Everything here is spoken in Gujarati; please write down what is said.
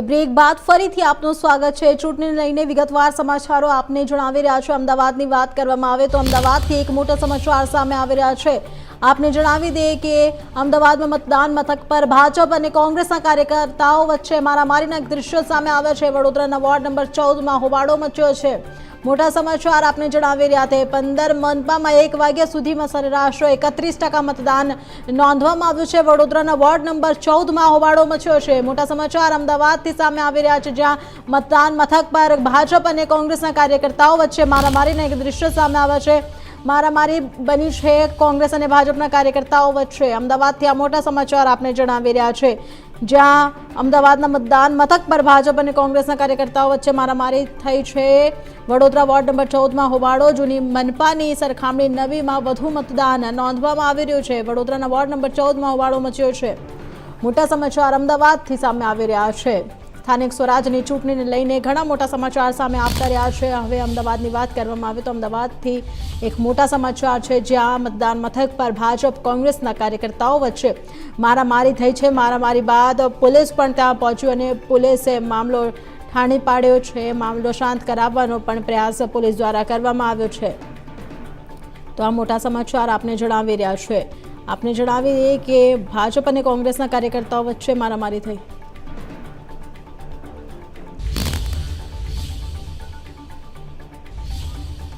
બ્રેક બાદ ફરીથી આપનું સ્વાગત છે। ચૂંટણીને લઈને વિગતવાર સમાચારો આપને જણાવી રહ્યા છે। અમદાવાદની વાત કરવામાં આવે તો અમદાવાદથી એક મોટા સમાચાર સામે આવી રહ્યા છે। આપને જણાવી દઈએ કે અમદાવાદમાં મતદાન મથક પર ભાજપ અને કોંગ્રેસના કાર્યકર્તાઓ વચ્ચે મારામારીના દ્રશ્યો સામે આવ્યા છે। વડોદરાના વોર્ડ નંબર 14માં હોબાળો મચ્યો છે। મોટા સમાચાર આપને જણાવી રહ્યા છે। 15 મનપામાં 1 વાગ્યા સુધીમાં સરેરાશ 31% મતદાન નોંધવામાં આવ્યું છે। વડોદરાના વોર્ડ નંબર 14માં હોબાળો મચ્યો છે। મોટા સમાચાર અમદાવાદથી સામે આવી રહ્યા છે, જ્યાં મતદાન મથક પર ભાજપ અને કોંગ્રેસના કાર્યકર્તાઓ વચ્ચે મારામારીના એક દ્રશ્ય સામે આવ્યા છે। મારામારી બની છે કોંગ્રેસ અને ભાજપના કાર્યકર્તાઓ વચ્ચે। અમદાવાદથી આ મોટા સમાચાર આપને જણાવી રહ્યા છે, જ્યાં અમદાવાદના મતદાન મથક પર ભાજપ અને કોંગ્રેસના કાર્યકર્તાઓ વચ્ચે મારામારી થઈ છે। વડોદરા વોર્ડ નંબર 14માં હોબાળો, જૂની મનપાની સરખામણી નવીમાં વધુ મતદાન નોંધવામાં આવી રહ્યું છે। વડોદરાના વોર્ડ નંબર 14માં હોબાળો મચ્યો છે। મોટા સમાચાર અમદાવાદથી સામે આવી રહ્યા છે। સ્થાનિક સ્વરાજની ચૂંટણીને લઈને ઘણા મોટા સમાચાર સામે આવતા રહ્યા છે। હવે અમદાવાદની વાત કરવામાં આવે તો અમદાવાદથી એક મોટા સમાચાર છે, જ્યાં મતદાન મથક પર ભાજપ કોંગ્રેસના કાર્યકર્તાઓ વચ્ચે મારામારી થઈ છે। મારામારી બાદ પોલીસ પણ ત્યાં પહોંચ્યું અને પોલીસે મામલો ઠાણી પાડ્યો છે। મામલો શાંત કરાવવાનો પણ પ્રયાસ પોલીસ દ્વારા કરવામાં આવ્યો છે। તો આ મોટા સમાચાર આપને જણાવી રહ્યા છે। આપને જણાવી દઈએ કે ભાજપ અને કોંગ્રેસના કાર્યકર્તાઓ વચ્ચે મારામારી થઈ।